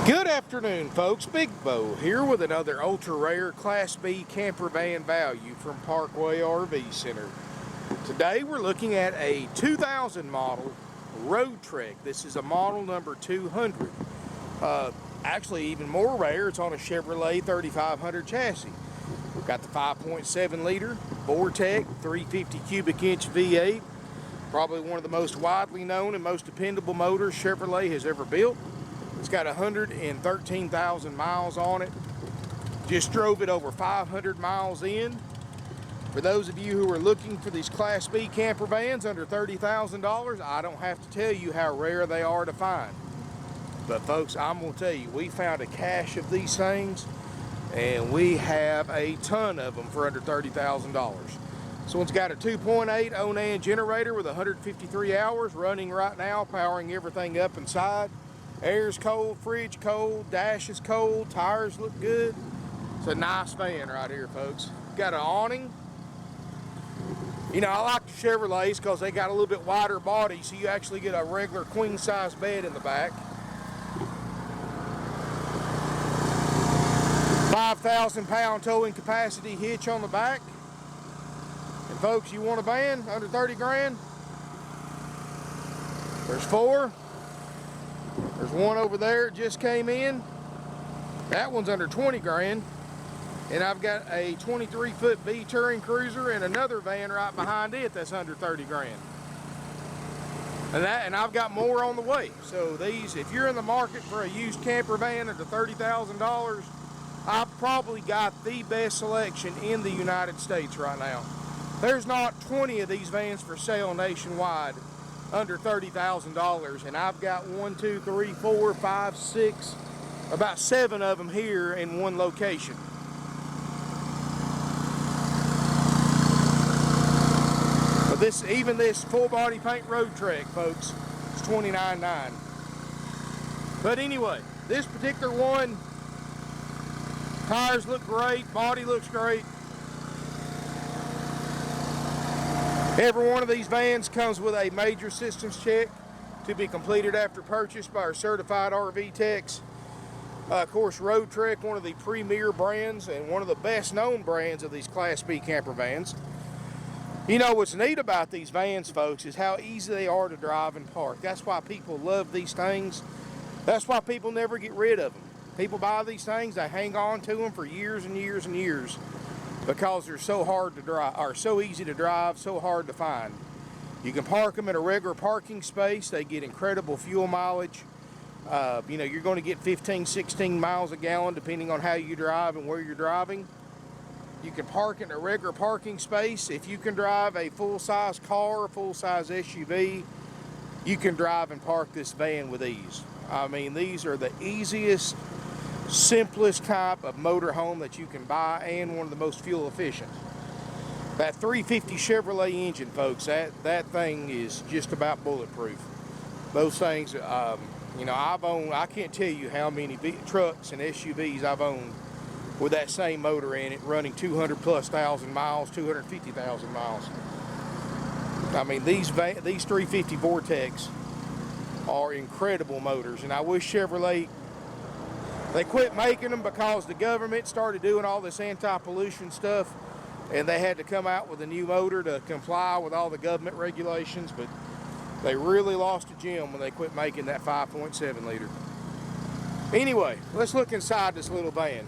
Good afternoon, folks. Big Bo here with another ultra rare Class B camper van value from Parkway RV Center. Today we're looking at a 2000 model Vortec. This is a model number 200. Actually even more rare, it's on a Chevrolet 3500 chassis. We've got the 5.7 liter Vortec 350 cubic inch V8. Probably one of the most widely known and most dependable motors Chevrolet has ever built. It's got 113,000 miles on it. Just drove it over 500 miles in. For those of you who are looking for these Class B camper vans under $30,000, I don't have to tell you how rare they are to find. But folks, I'm going to tell you, we found a cache of these things, and we have a ton of them for under $30,000. This one's got a 2.8 Onan generator with 153 hours running right now, powering everything up inside. Air's cold, fridge cold, dash is cold, tires look good. It's a nice van right here, folks. Got an awning. You know, I like the Chevrolets because they got a little bit wider body, so you actually get a regular queen size bed in the back. 5,000 pound towing capacity hitch on the back. And folks, you want a van under 30 grand? There's four. There's one over there, it just came in. That one's under 20 grand. And I've got a 23-foot B touring cruiser and another van right behind it that's under 30 grand. And I've got more on the way. So these, if you're in the market for a used camper van under $30,000, I've probably got the best selection in the United States right now. There's not 20 of these vans for sale nationwide under $30,000, and I've got 1, 2, 3, 4, 5, 6, about 7 of them here in one location. But even this full body paint Vortec, folks, is $29.9. But anyway, this particular one, tires look great, body looks great. Every one of these vans comes with a major systems check to be completed after purchase by our certified RV techs. Of course, Vortec, one of the premier brands and one of the best known brands of these Class B camper vans. You know what's neat about these vans, folks, is how easy they are to drive and park. That's why people love these things. That's why people never get rid of them. People buy these things, they hang on to them for years and years and years, because they're so hard to drive, or so easy to drive, so hard to find. You can park them in a regular parking space. They get incredible fuel mileage. You know, you're going to get 15, 16 miles a gallon depending on how you drive and where you're driving. You can park in a regular parking space. If you can drive a full-size car, full-size SUV, you can drive and park this van with ease. I mean, these are the easiest, simplest type of motorhome that you can buy, and one of the most fuel efficient. That 350 Chevrolet engine, folks, that thing is just about bulletproof. Those things, you know, I can't tell you how many trucks and SUVs I've owned with that same motor in it, running 200,000+ miles, 250,000 miles. I mean, these 350 Vortecs are incredible motors, and I wish Chevrolet, they quit making them because the government started doing all this anti-pollution stuff, and they had to come out with a new motor to comply with all the government regulations. But they really lost a gem when they quit making that 5.7 liter. Anyway, let's look inside this little van.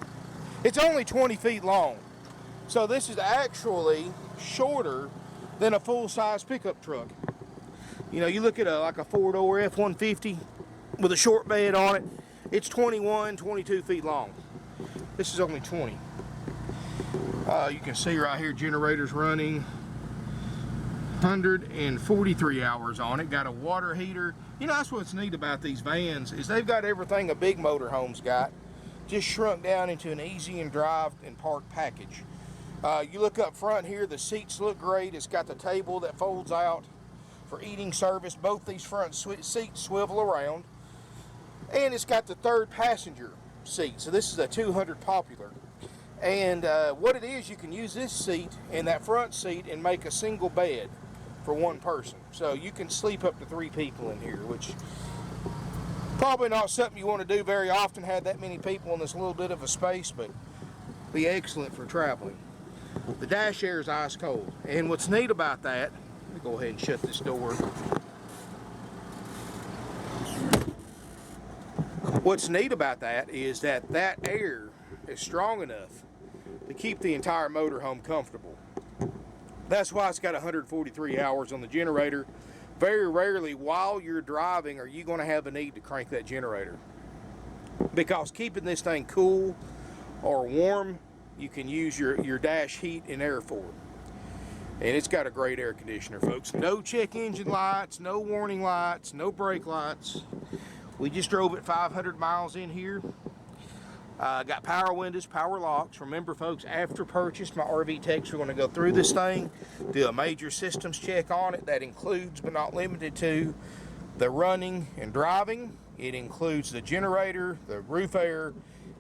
It's only 20 feet long, so this is actually shorter than a full-size pickup truck. You know, you look at like a four-door F-150 with a short bed on it, it's 21, 22 feet long. This is only 20. You can see right here, generator's running 143 hours on it. Got a water heater. You know, that's what's neat about these vans, is they've got everything a big motorhome's got, just shrunk down into an easy and drive and park package. You look up front here, the seats look great. It's got the table that folds out for eating service. Both these front seats swivel around. And it's got the third passenger seat. So this is a 200 popular. And what it is, you can use this seat and that front seat and make a single bed for one person. So you can sleep up to 3 people in here, which Probably not something you want to do very often, have that many people in this little bit of a space, but be excellent for traveling. The dash air is ice cold. And what's neat about that, let me go ahead and shut this door. What's neat about that is that that air is strong enough to keep the entire motorhome comfortable. That's why it's got 143 hours on the generator. Very rarely while you're driving are you going to have a need to crank that generator, because keeping this thing cool or warm, you can use your dash heat and air for it. And it's got a great air conditioner, folks. No check engine lights, no warning lights, no brake lights. We just drove it 500 miles in here. Got power windows, power locks. Remember, folks, after purchase, my RV techs are going to go through this thing, do a major systems check on it. That includes, but not limited to, the running and driving. It includes the generator, the roof air,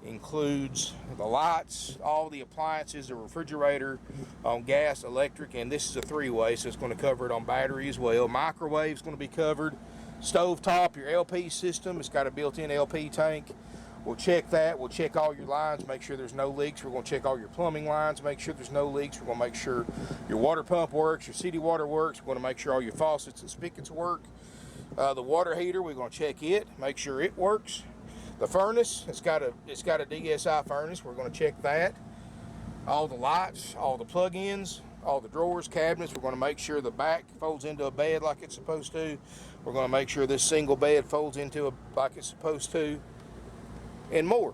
includes the lights, all the appliances, the refrigerator on gas, electric, and this is a three-way, so it's going to cover it on battery as well. Microwave's going to be covered. Stove top, your LP system, it's got a built-in LP tank. We'll check that. We'll check all your lines, make sure there's no leaks. We're going to check all your plumbing lines, make sure there's no leaks. We're going to make sure your water pump works, your city water works. We're going to make sure all your faucets and spigots work. The water heater, we're going to check it, make sure it works. The furnace, it's got a DSI furnace. We're going to check that. All the lights, all the plug-ins, all the drawers, cabinets. We're going to make sure the back folds into a bed like it's supposed to. We're going to make sure this single bed folds into like it's supposed to, and more.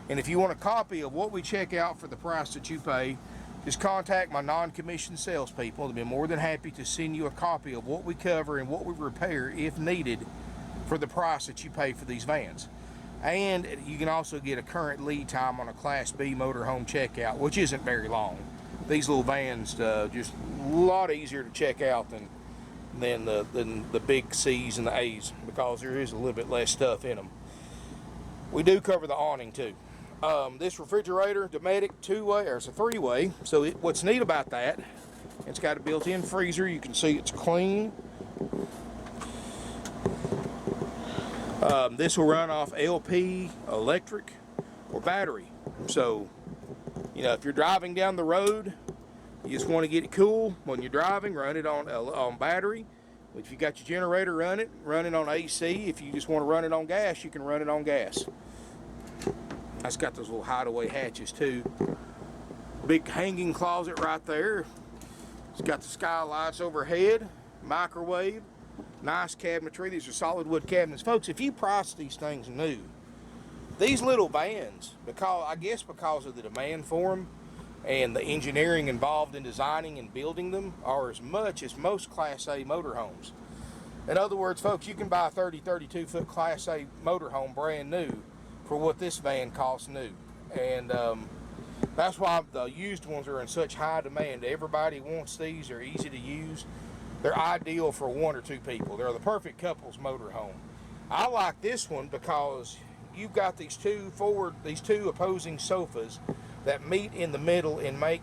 And if you want a copy of what we check out for the price that you pay, just contact my non-commissioned salespeople. They'll be more than happy to send you a copy of what we cover and what we repair if needed for the price that you pay for these vans. And you can also get a current lead time on a Class B motorhome checkout, which isn't very long. These little vans just a lot easier to check out than the big C's and the A's, because there is a little bit less stuff in them. We do cover the awning too. This refrigerator, Dometic, two-way, or it's a three-way. So what's neat about that, it's got a built-in freezer. You can see it's clean. This will run off LP, electric, or battery. So, you know, if you're driving down the road, you just want to get it cool when you're driving, run it on battery. If you got your generator, run it on AC. If you just want to run it on gas, you can run it on gas. That's got those little hideaway hatches too. Big hanging closet right there. It's got the skylights overhead, microwave, nice cabinetry. These are solid wood cabinets. Folks, if you price these things new, these little vans, because of the demand for them and the engineering involved in designing and building them, are as much as most Class A motorhomes. In other words, folks, you can buy a 32 foot Class A motorhome brand new for what this van costs new. And that's why the used ones are in such high demand. Everybody wants these. They're easy to use. They're ideal for one or two people. They're the perfect couples motorhome. I like this one because you've got these two opposing sofas that meet in the middle and make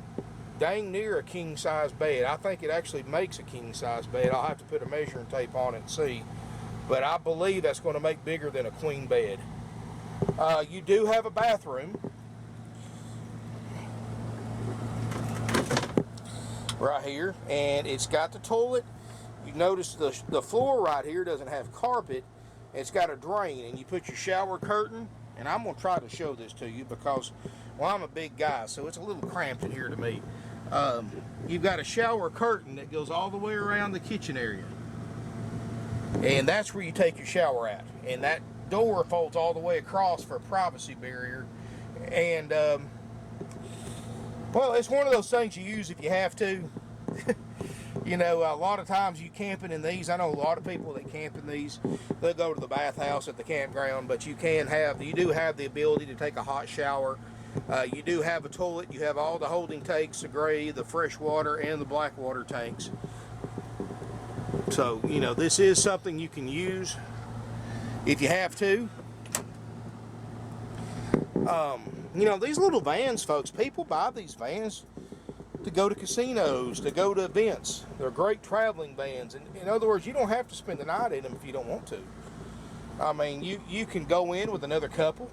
dang near a king size bed. I think it actually makes a king size bed. I'll have to put a measuring tape on it and see, but I believe that's going to make bigger than a queen bed. You do have a bathroom right here, and it's got the toilet. You notice the floor right here doesn't have carpet. It's got a drain, and you put your shower curtain, and I'm going to try to show this to you because, well, I'm a big guy, so it's a little cramped in here to me. You've got a shower curtain that goes all the way around the kitchen area, and that's where you take your shower at. And that door folds all the way across for a privacy barrier. And well, it's one of those things you use if you have to. You know, a lot of times you camping in these, I know a lot of people that camp in these, they'll go to the bathhouse at the campground, but you do have the ability to take a hot shower. You do have a toilet. You have all the holding tanks, the gray, the fresh water, and the black water tanks. So, you know, this is something you can use if you have to. You know, these little vans, folks, people buy these vans to go to casinos, to go to events. They're great traveling vans. And in other words, you don't have to spend the night in them if you don't want to. I mean, you can go in with another couple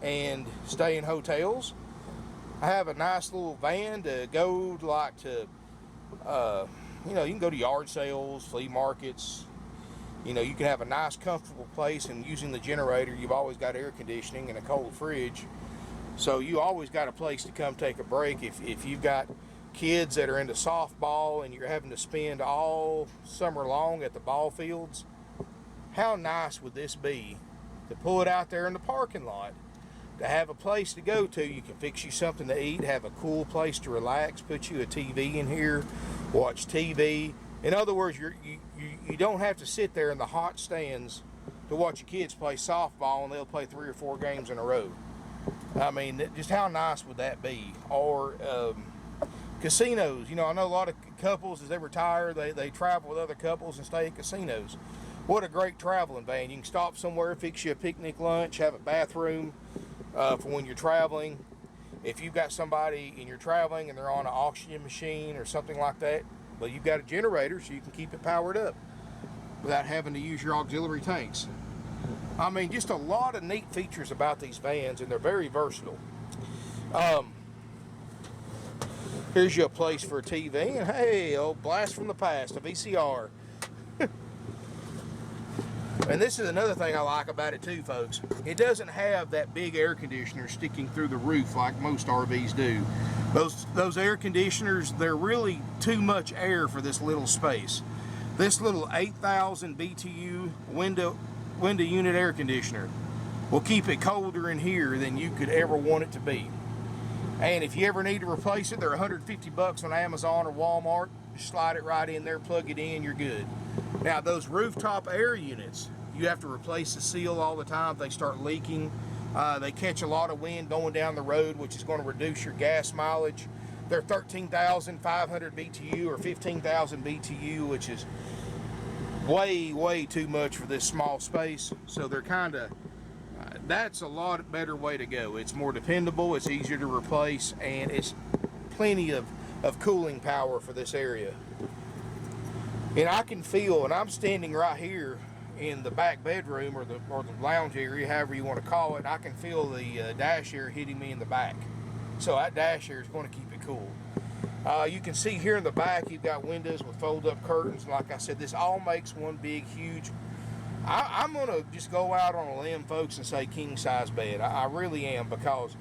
and stay in hotels. I have a nice little van to go like to, you know, you can go to yard sales, flea markets. You know, you can have a nice comfortable place, and using the generator, you've always got air conditioning and a cold fridge. So you always got a place to come take a break. If you've got kids that are into softball and you're having to spend all summer long at the ball fields, how nice would this be to pull it out there in the parking lot, to have a place to go to. You can fix you something to eat, have a cool place to relax, put you a TV in here, watch TV. In other words, you don't have to sit there in the hot stands to watch your kids play softball and they'll play 3 or 4 games in a row. I mean, just how nice would that be? Or casinos. You know, I know a lot of couples, as they retire, they travel with other couples and stay at casinos. What a great traveling van. You can stop somewhere, fix you a picnic lunch, have a bathroom for when you're traveling. If you've got somebody and you're traveling and they're on an oxygen machine or something like that, but you've got a generator so you can keep it powered up without having to use your auxiliary tanks. I mean, just a lot of neat features about these vans, and they're very versatile. Here's your place for a TV, and hey, old blast from the past, a VCR. And this is another thing I like about it too, folks. It doesn't have that big air conditioner sticking through the roof like most RVs do. Those air conditioners, they're really too much air for this little space. This little 8,000 BTU window unit air conditioner will keep it colder in here than you could ever want it to be. And if you ever need to replace it, they're $150 on Amazon or Walmart. Just slide it right in there, plug it in, you're good. Now, those rooftop air units, you have to replace the seal all the time. They start leaking. They catch a lot of wind going down the road, which is going to reduce your gas mileage. They're 13,500 BTU or 15,000 BTU, which is way too much for this small space. So they're kind of, that's a lot better way to go. It's more dependable, it's easier to replace, and it's plenty of cooling power for this area. And I can feel, and I'm standing right here in the back bedroom or the lounge area, however you want to call it, and I can feel the dash air hitting me in the back. So that dash air is going to keep it cool. You can see here in the back, you've got windows with fold-up curtains. Like I said, this all makes one big, huge. I'm going to just go out on a limb, folks, and say king-size bed. I really am, because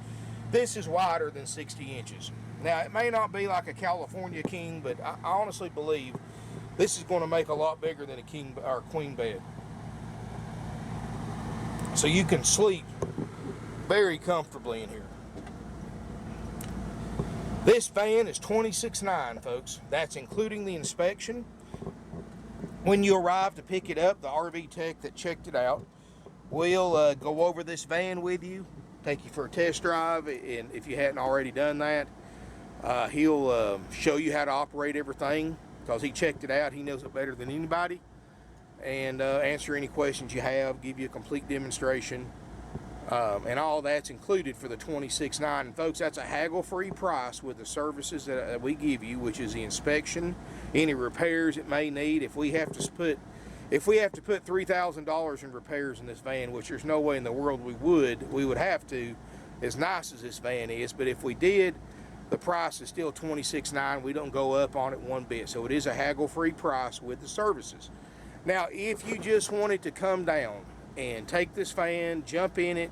this is wider than 60 inches. Now, it may not be like a California king, but I honestly believe this is going to make a lot bigger than a king or queen bed. So you can sleep very comfortably in here. This van is $26,900, folks. That's including the inspection. When you arrive to pick it up, the RV tech that checked it out will go over this van with you, take you for a test drive, and if you hadn't already done that, he'll show you how to operate everything, because he checked it out. He knows it better than anybody, and answer any questions you have, give you a complete demonstration, and all that's included for the $26,900. And folks, that's a haggle-free price with the services that we give you, which is the inspection, any repairs it may need. If we have to put $3,000 in repairs in this van, which there's no way in the world we would have to, as nice as this van is, but if we did, the price is still $26,900. We don't go up on it one bit. So it is a haggle-free price with the services. Now, if you just wanted to come down and take this van, jump in it,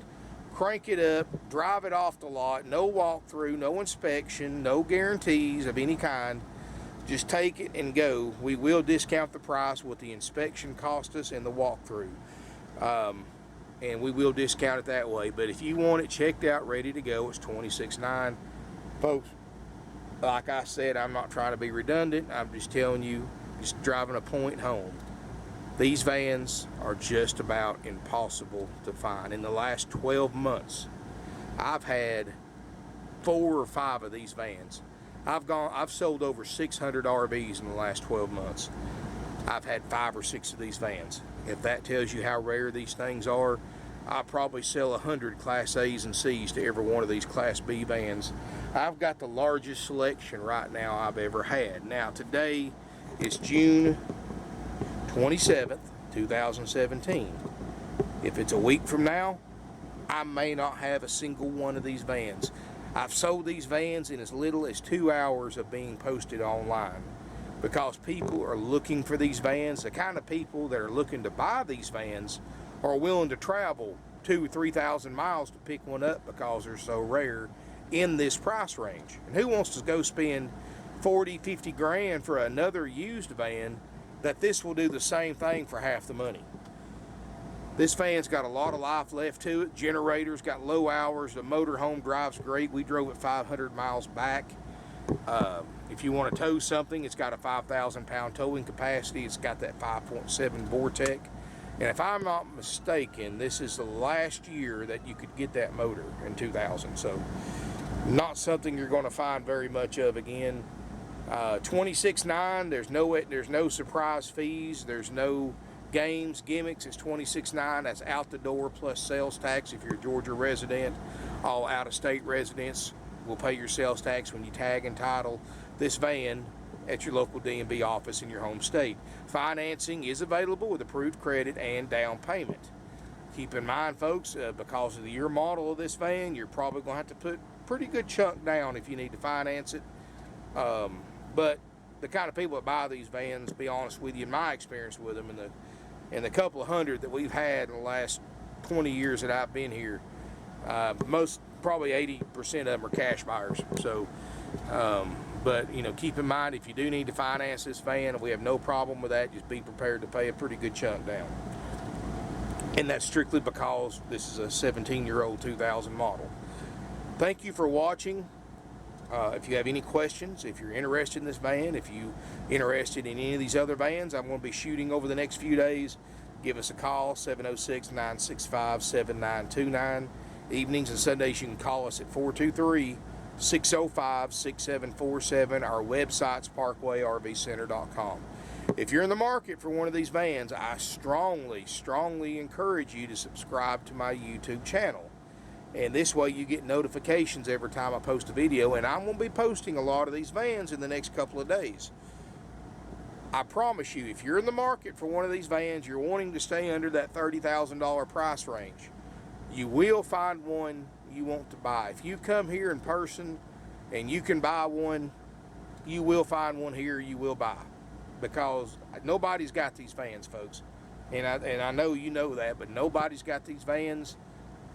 crank it up, drive it off the lot, no walkthrough, no inspection, no guarantees of any kind, just take it and go, we will discount the price what the inspection cost us and the walkthrough. And we will discount it that way. But if you want it checked out, ready to go, it's $26,900. Folks, like I said, I'm not trying to be redundant. I'm just telling you, just driving a point home. These vans are just about impossible to find. In the last 12 months, I've had 4 or 5 of these vans. I've sold over 600 RVs in the last 12 months. I've had 5 or 6 of these vans. If that tells you how rare these things are, I probably sell 100 Class A's and C's to every one of these Class B vans. I've got the largest selection right now I've ever had. Now today is June 27th, 2017. If it's a week from now, I may not have a single one of these vans. I've sold these vans in as little as 2 hours of being posted online, because people are looking for these vans. The kind of people that are looking to buy these vans are willing to travel 2,000 or 3,000 miles to pick one up because they're so rare in this price range. And who wants to go spend 40, 50 grand for another used van that this will do the same thing for half the money? This van's got a lot of life left to it. Generator's got low hours. The motorhome drives great. We drove it 500 miles back. If you want to tow something, it's got a 5,000 pound towing capacity. It's got that 5.7 Vortec. And if I'm not mistaken, this is the last year that you could get that motor, in 2000. So not something you're going to find very much of again. 26.9, there's no surprise fees. There's no games, gimmicks. It's 26.9. That's out the door plus sales tax if you're a Georgia resident. All out-of-state residents will pay your sales tax when you tag and title this van at your local DMV office in your home state. Financing is available with approved credit and down payment. Keep in mind, folks, because of the year model of this van, you're probably going to have to put a pretty good chunk down if you need to finance it. But the kind of people that buy these vans, to be honest with you, in my experience with them, and the couple of hundred that we've had in the last 20 years that I've been here, probably 80% of them are cash buyers. So, but you know, keep in mind, if you do need to finance this van, we have no problem with that. Just be prepared to pay a pretty good chunk down. And that's strictly because this is a 17-year-old 2000 model. Thank you for watching. If you have any questions, if you're interested in this van, if you're interested in any of these other vans I'm going to be shooting over the next few days, give us a call, 706-965-7929. Evenings and Sundays you can call us at 423-605-6747. Our website's parkwayrvcenter.com. If you're in the market for one of these vans, I strongly encourage you to subscribe to my YouTube channel. And this way you get notifications every time I post a video, and I'm going to be posting a lot of these vans in the next couple of days. I promise you, if you're in the market for one of these vans, you're wanting to stay under that $30,000 price range, you will find one you want to buy. If you come here in person and you can buy one, you will find one here you will buy, because nobody's got these vans, folks. And I know you know that, but nobody's got these vans.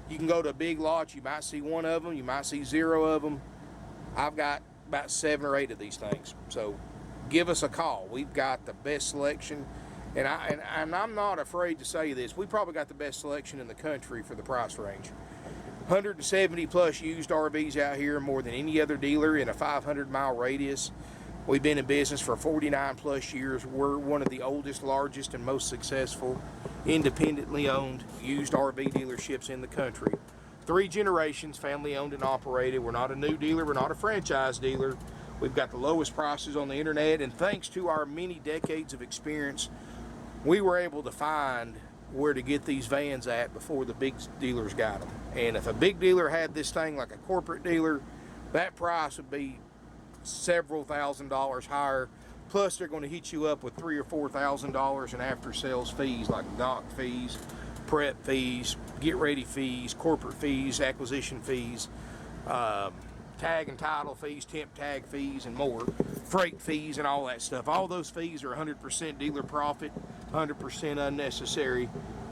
You can go to a big lot, you might see one of them, you might see 0 of them. I've got about 7 or 8 of these things. So give us a call. We've got the best selection, and I'm not afraid to say this. We probably got the best selection in the country for the price range. 170 plus used RVs out here, more than any other dealer in a 500-mile radius. We've been in business for 49 plus years. We're one of the oldest, largest, and most successful independently owned used RV dealerships in the country. 3 generations, family owned and operated. We're not a new dealer, we're not a franchise dealer. We've got the lowest prices on the internet, and thanks to our many decades of experience, we were able to find where to get these vans at before the big dealers got them. And if a big dealer had this thing like a corporate dealer, that price would be several $1,000s higher. Plus, they're going to hit you up with $3,000 or $4,000 in after-sales fees, like dock fees, prep fees, get-ready fees, corporate fees, acquisition fees, tag and title fees, temp tag fees, and more, freight fees, and all that stuff. All those fees are 100% dealer profit, 100% unnecessary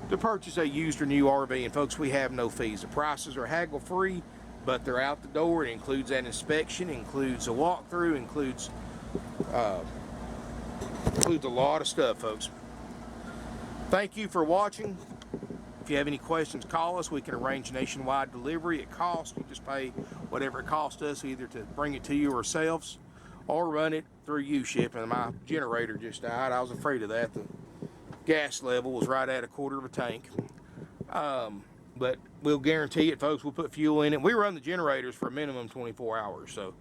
to purchase a used or new RV. And folks, we have no fees. The prices are haggle-free, but they're out the door. It includes that inspection, includes a walkthrough, includes a lot of stuff, folks. Thank you for watching. If you have any questions, call us. We can arrange nationwide delivery at cost. You just pay whatever it costs us, either to bring it to you ourselves or run it through U-Ship. And my generator just died. I was afraid of that. The gas level was right at 1/4 of a tank. But we'll guarantee it, folks. We'll put fuel in it. We run the generators for a minimum 24 hours. So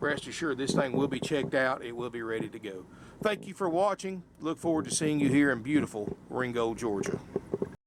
rest assured, this thing will be checked out. It will be ready to go. Thank you for watching. Look forward to seeing you here in beautiful Ringgold, Georgia.